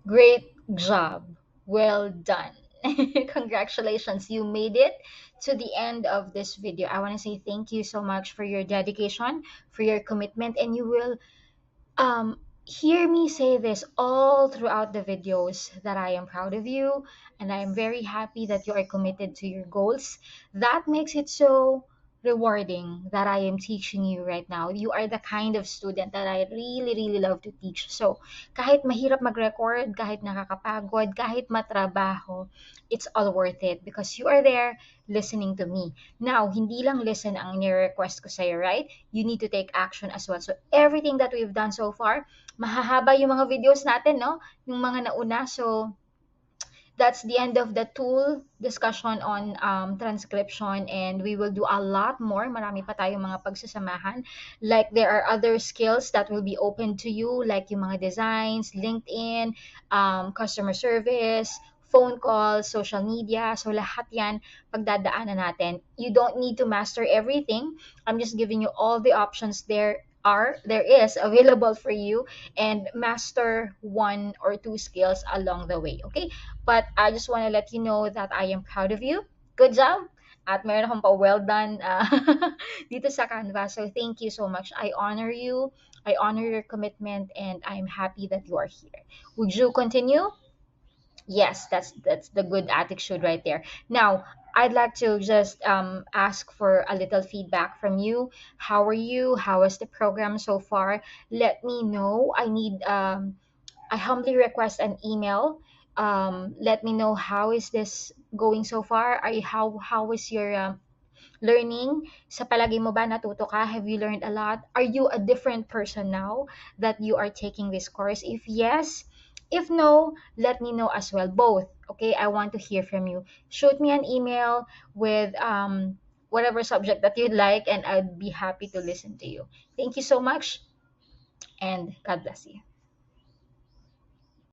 Great job. Well done. Congratulations, you made it to the end of this video. I want to say thank you so much for your dedication, for your commitment, and you will hear me say this all throughout the videos that I am proud of you and I am very happy that you are committed to your goals. That makes it so rewarding that I am teaching you right now. You are the kind of student that I really, really love to teach. So, kahit mahirap mag-record, kahit nakakapagod, kahit matrabaho, it's all worth it because you are there listening to me. Now, hindi lang listen ang ni-request ko sa'yo, right? You need to take action as well. So, everything that we've done so far, mahahaba yung mga videos natin, no? Yung mga nauna. So, that's the end of the tool discussion on transcription and we will do a lot more. Marami pa tayong mga pagsasamahan. Like there are other skills that will be open to you like yung mga designs, LinkedIn, customer service, phone calls, social media. So lahat yan pagdadaanan natin. You don't need to master everything. I'm just giving you all the options there is available for you and master one or two skills along the way. Okay? But I just want to let you know that I am proud of you. Good job! At meron akong pa well done dito sa Canva. So thank you so much. I honor you. I honor your commitment and I'm happy that you are here. Would you continue? Yes, that's the good attitude right there. Now, I'd like to just ask for a little feedback from you. How are you? How is the program so far? Let me know. I humbly request an email. Let me know how is this going so far. How is your learning? Sa palagi mo ba natuto ka? Have you learned a lot? Are you a different person now that you are taking this course? If yes, if no, let me know as well. Both. Okay, I want to hear from you. Shoot me an email with whatever subject that you'd like, and I'd be happy to listen to you. Thank you so much, and God bless you.